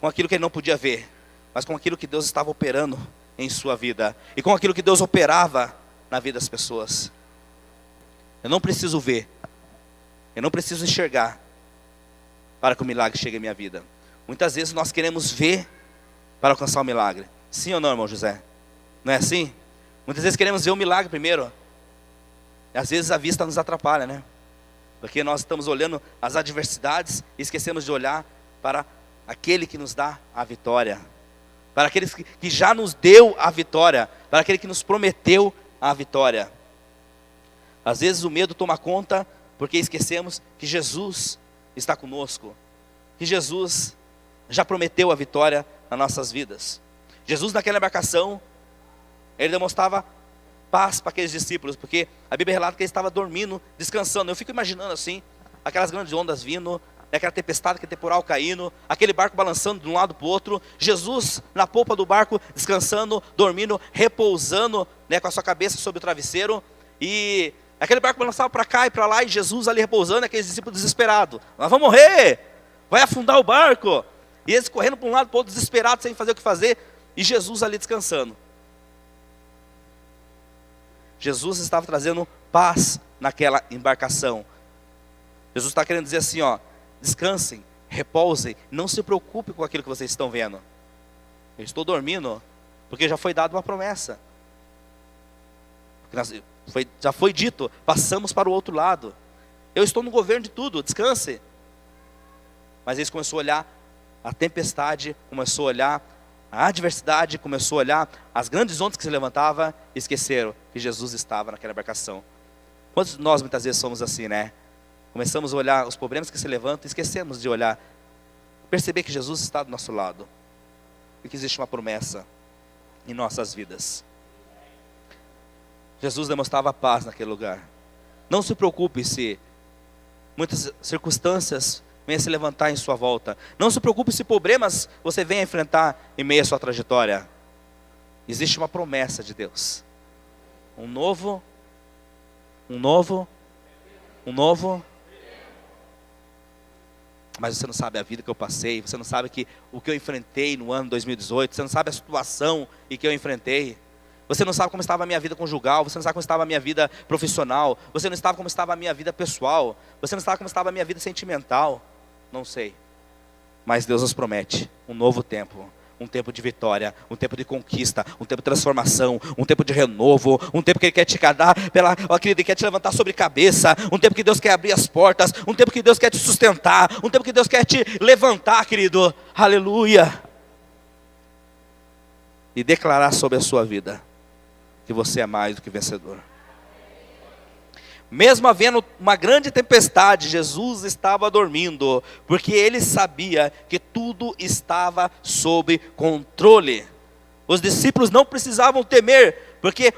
com aquilo que ele não podia ver, mas com aquilo que Deus estava operando em sua vida. E com aquilo que Deus operava na vida das pessoas. Eu não preciso ver. Eu não preciso enxergar para que o milagre chegue à minha vida. Muitas vezes nós queremos ver para alcançar o milagre. Sim ou não, irmão José? Não é assim? Muitas vezes queremos ver o milagre primeiro. E às vezes a vista nos atrapalha, né? Porque nós estamos olhando as adversidades e esquecemos de olhar para aquele que nos dá a vitória. Para aquele que já nos deu a vitória. Para aquele que nos prometeu a vitória. Às vezes o medo toma conta porque esquecemos que Jesus está conosco. Que Jesus já prometeu a vitória nas nossas vidas. Jesus naquela embarcação, ele demonstrava paz para aqueles discípulos, porque a Bíblia relata que ele estava dormindo, descansando. Eu fico imaginando assim, aquelas grandes ondas vindo, aquela tempestade, aquele temporal caindo, aquele barco balançando de um lado para o outro, Jesus na polpa do barco, descansando, dormindo, repousando, com a sua cabeça sobre o travesseiro, e aquele barco balançava para cá e para lá, e Jesus ali repousando, aqueles discípulos desesperados: nós vamos morrer, vai afundar o barco, e eles correndo para um lado para o outro, desesperados, sem fazer o que fazer, e Jesus ali descansando. Jesus estava trazendo paz naquela embarcação. Jesus está querendo dizer assim, descansem, repousem, não se preocupem com aquilo que vocês estão vendo. Eu estou dormindo, porque já foi dada uma promessa. Já foi dito, passamos para o outro lado. Eu estou no governo de tudo, descanse. Mas eles começaram a olhar a tempestade, começou a olhar a adversidade, começou a olhar as grandes ondas que se levantavam e esqueceram que Jesus estava naquela embarcação. Quantos de nós muitas vezes somos assim, né? Começamos a olhar os problemas que se levantam e esquecemos de olhar, perceber que Jesus está do nosso lado e que existe uma promessa em nossas vidas. Jesus demonstrava paz naquele lugar. Não se preocupe se muitas circunstâncias venha se levantar em sua volta. Não se preocupe se problemas você venha enfrentar em meio à sua trajetória. Existe uma promessa de Deus. Um novo. Mas você não sabe a vida que eu passei. Você não sabe o que eu enfrentei no ano 2018. Você não sabe a situação em que eu enfrentei. Você não sabe como estava a minha vida conjugal. Você não sabe como estava a minha vida profissional. Você não sabe como estava a minha vida pessoal. Você não sabe como estava a minha vida sentimental. Não sei. Mas Deus nos promete um novo tempo. Um tempo de vitória, um tempo de conquista, um tempo de transformação, um tempo de renovo, um tempo que Ele quer te cadar, Ele quer te levantar sobre cabeça, um tempo que Deus quer abrir as portas, um tempo que Deus quer te sustentar, um tempo que Deus quer te levantar, querido. Aleluia. e declarar sobre a sua vida que você é mais do que vencedor. Mesmo havendo uma grande tempestade, Jesus estava dormindo, porque ele sabia que tudo estava sob controle. Os discípulos não precisavam temer, porque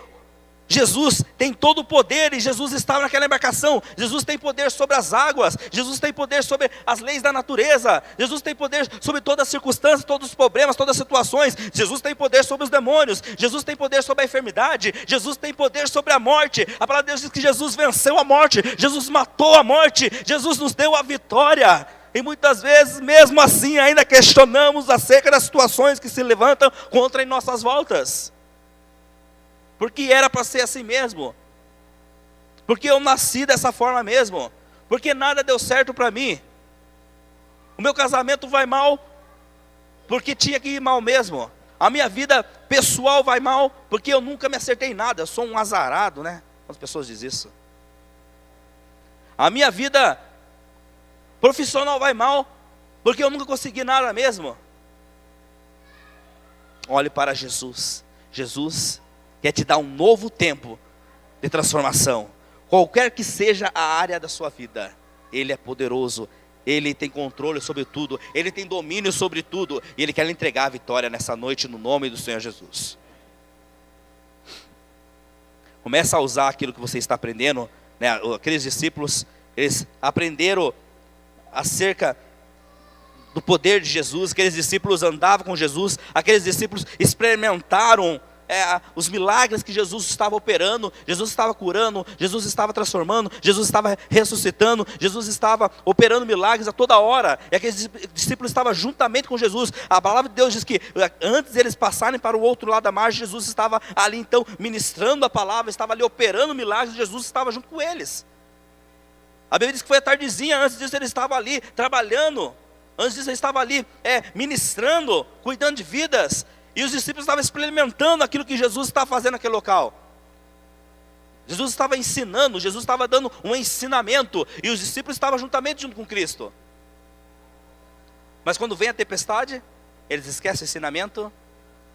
Jesus tem todo o poder e Jesus estava naquela embarcação. Jesus tem poder sobre as águas, Jesus tem poder sobre as leis da natureza, Jesus tem poder sobre todas as circunstâncias, todos os problemas, todas as situações. Jesus tem poder sobre os demônios, Jesus tem poder sobre a enfermidade, Jesus tem poder sobre a morte. A palavra de Deus diz que Jesus venceu a morte, Jesus matou a morte, Jesus nos deu a vitória. E muitas vezes, mesmo assim, ainda questionamos acerca das situações que se levantam contra em nossas voltas. Porque era para ser assim mesmo. Porque eu nasci dessa forma mesmo. Porque nada deu certo para mim. O meu casamento vai mal, porque tinha que ir mal mesmo. A minha vida pessoal vai mal, porque eu nunca me acertei em nada. Eu sou um azarado, né? As pessoas dizem isso. A minha vida profissional vai mal, porque eu nunca consegui nada mesmo. Olhe para Jesus. Jesus quer te dar um novo tempo de transformação. Qualquer que seja a área da sua vida, Ele é poderoso, Ele tem controle sobre tudo, Ele tem domínio sobre tudo, e Ele quer lhe entregar a vitória nessa noite, no nome do Senhor Jesus. Começa a usar aquilo que você está aprendendo, né? Aqueles discípulos, eles aprenderam acerca do poder de Jesus. Aqueles discípulos andavam com Jesus, aqueles discípulos experimentaram os milagres que Jesus estava operando. Jesus estava curando, Jesus estava transformando, Jesus estava ressuscitando, Jesus estava operando milagres a toda hora, e aqueles discípulos estavam juntamente com Jesus. A palavra de Deus diz que antes deles passarem para o outro lado da margem, Jesus estava ali então ministrando a palavra, estava ali operando milagres, Jesus estava junto com eles. A Bíblia diz que foi a tardezinha, antes disso ele estava ali trabalhando, antes disso ele estava ali ministrando, cuidando de vidas. E os discípulos estavam experimentando aquilo que Jesus estava fazendo naquele local. Jesus estava ensinando, Jesus estava dando um ensinamento, e os discípulos estavam junto com Cristo. Mas quando vem a tempestade, eles esquecem o ensinamento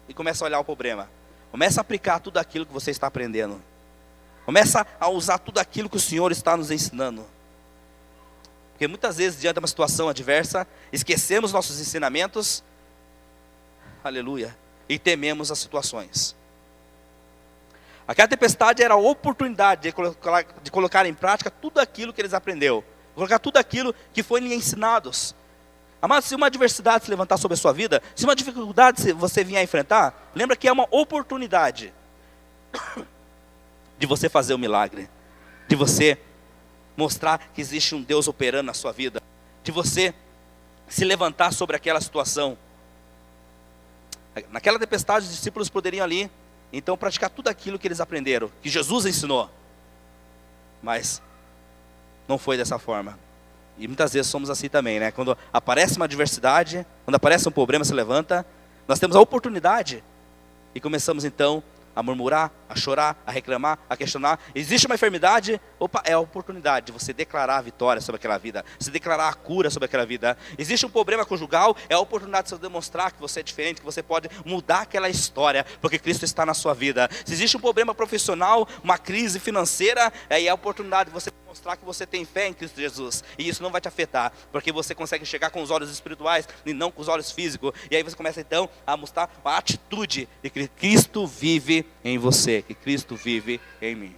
e começam a olhar o problema. Começa a aplicar tudo aquilo que você está aprendendo. Começa a usar tudo aquilo que o Senhor está nos ensinando. Porque muitas vezes, diante de uma situação adversa, esquecemos nossos ensinamentos, aleluia, e tememos as situações. Aquela tempestade era a oportunidade de colocar em prática tudo aquilo que eles aprenderam, colocar tudo aquilo que foi lhes ensinados. Amados, se uma adversidade se levantar sobre a sua vida, se uma dificuldade você vier a enfrentar, lembra que é uma oportunidade de você fazer um milagre, de você mostrar que existe um Deus operando na sua vida, de você se levantar sobre aquela situação. Naquela tempestade, os discípulos poderiam ali, então, praticar tudo aquilo que eles aprenderam, que Jesus ensinou. Mas não foi dessa forma. E muitas vezes somos assim também, né? Quando aparece uma adversidade, quando aparece um problema, se levanta, nós temos a oportunidade e começamos então a murmurar, a chorar, a reclamar, a questionar. Existe uma enfermidade, opa, é a oportunidade de você declarar a vitória sobre aquela vida, você declarar a cura sobre aquela vida. Existe um problema conjugal, é a oportunidade de você demonstrar que você é diferente, que você pode mudar aquela história, porque Cristo está na sua vida. Se existe um problema profissional, uma crise financeira, é a oportunidade de você mostrar que você tem fé em Cristo Jesus, e isso não vai te afetar, porque você consegue chegar com os olhos espirituais e não com os olhos físicos, e aí você começa então a mostrar a atitude de que Cristo vive em você, que Cristo vive em mim.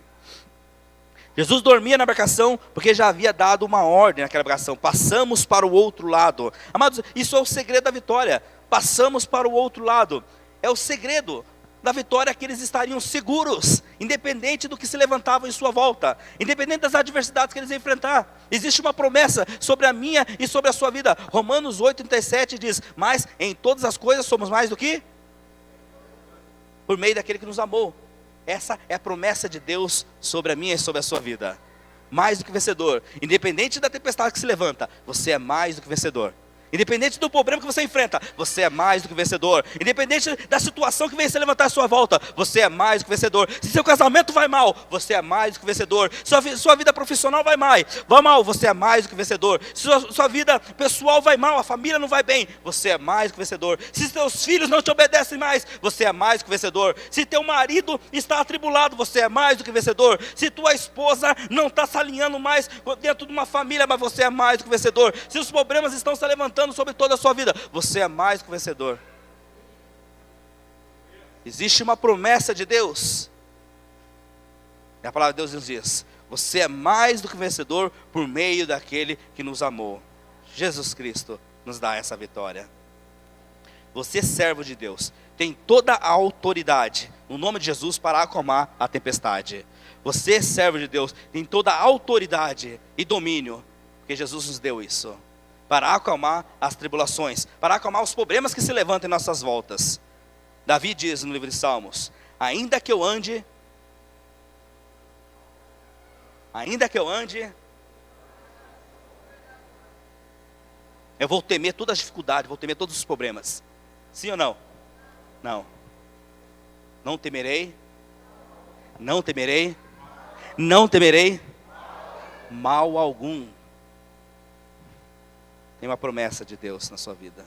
Jesus dormia na embarcação porque já havia dado uma ordem naquela embarcação: passamos para o outro lado. Amados, isso é o segredo da vitória, passamos para o outro lado, é o segredo da vitória, que eles estariam seguros, independente do que se levantava em sua volta, independente das adversidades que eles iam enfrentar. Existe uma promessa sobre a minha e sobre a sua vida. Romanos 8:37 diz: mas em todas as coisas somos mais do que? Por meio daquele que nos amou. Essa é a promessa de Deus sobre a minha e sobre a sua vida. Mais do que vencedor, independente da tempestade que se levanta, você é mais do que vencedor. Independente do problema que você enfrenta, você é mais do que vencedor. Independente da situação que vem se levantar à sua volta, você é mais do que vencedor. Se seu casamento vai mal, você é mais do que vencedor. Sua vida profissional vai mal, você é mais do que vencedor. Se sua vida pessoal vai mal, a família não vai bem, você é mais do que vencedor. Se seus filhos não te obedecem mais, você é mais do que vencedor. Se teu marido está atribulado, você é mais do que vencedor. Se tua esposa não está se alinhando mais dentro de uma família, mas você é mais do que vencedor. Se os problemas estão se levantando sobre toda a sua vida, você é mais do que vencedor. Existe uma promessa de Deus, e a palavra de Deus nos diz: você é mais do que vencedor por meio daquele que nos amou. Jesus Cristo nos dá essa vitória. Você, servo de Deus, tem toda a autoridade no nome de Jesus para acalmar a tempestade. Você, servo de Deus, tem toda a autoridade e domínio, porque Jesus nos deu isso, para acalmar as tribulações, para acalmar os problemas que se levantam em nossas voltas. Davi diz no livro de Salmos: ainda que eu ande, eu vou temer todas as dificuldades, vou temer todos os problemas. Sim ou não? Não. Não temerei mal algum. Tem uma promessa de Deus na sua vida.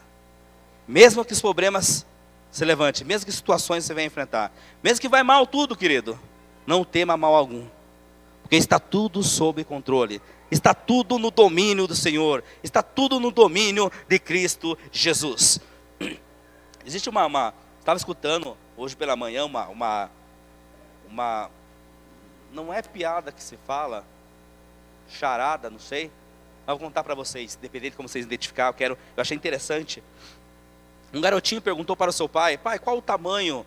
Mesmo que os problemas se levantem, mesmo que situações você venha enfrentar, mesmo que vai mal tudo, querido, não tema mal algum, porque está tudo sob controle, está tudo no domínio do Senhor, está tudo no domínio de Cristo Jesus. Existe estava escutando hoje pela manhã não é piada que se fala, charada, não sei. Eu vou contar para vocês, dependendo de como vocês identificar, eu achei interessante. Um garotinho perguntou para o seu pai: pai, qual o tamanho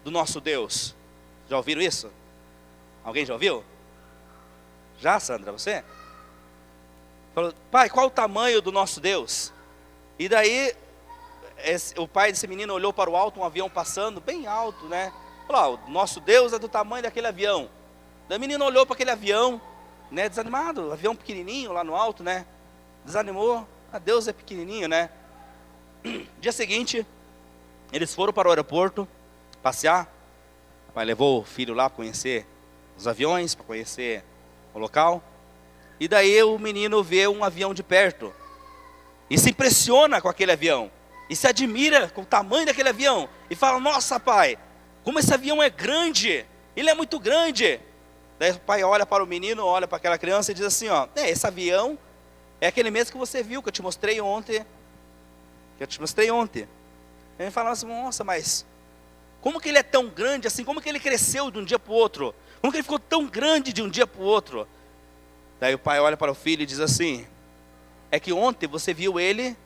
do nosso Deus? Já ouviram isso? Alguém já ouviu? Já, Sandra, você? Falou: pai, qual o tamanho do nosso Deus? E daí, o pai desse menino olhou para o alto, um avião passando, bem alto, né? Falou: o nosso Deus é do tamanho daquele avião. Daí o menino olhou para aquele avião, né, desanimado, avião pequenininho lá no alto, né, desanimou. Deus é pequenininho, né. Dia seguinte, eles foram para o aeroporto passear. O pai levou o filho lá para conhecer os aviões, para conhecer o local. E daí o menino vê um avião de perto e se impressiona com aquele avião, e se admira com o tamanho daquele avião, e fala: nossa, pai, como esse avião é grande, ele é muito grande. Daí o pai olha para o menino, olha para aquela criança e diz assim: ó, esse avião é aquele mesmo que você viu, que eu te mostrei ontem. Ele fala assim: nossa, mas como que ele é tão grande assim? Como que ele cresceu de um dia para o outro? Como que ele ficou tão grande de um dia para o outro? Daí o pai olha para o filho e diz assim: é que ontem você viu ele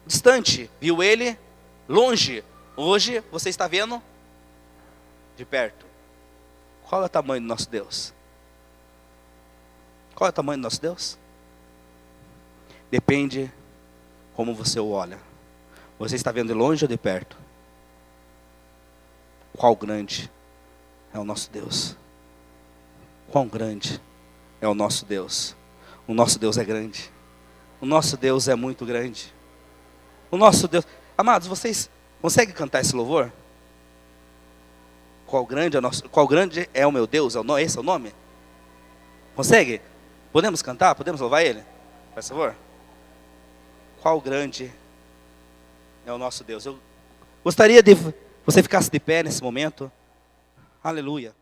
distante, viu ele longe. Hoje você está vendo de perto. Qual é o tamanho do nosso Deus? Qual é o tamanho do nosso Deus? Depende como você o olha. Você está vendo de longe ou de perto? Qual grande é o nosso Deus? Quão grande é o nosso Deus? O nosso Deus é grande. O nosso Deus é muito grande. O nosso Deus... Amados, vocês conseguem cantar esse louvor? Qual grande é o meu Deus? Esse é o nome? Consegue? Podemos cantar? Podemos louvar Ele? Por favor. Qual grande é o nosso Deus? Eu gostaria de você ficasse de pé nesse momento. Aleluia.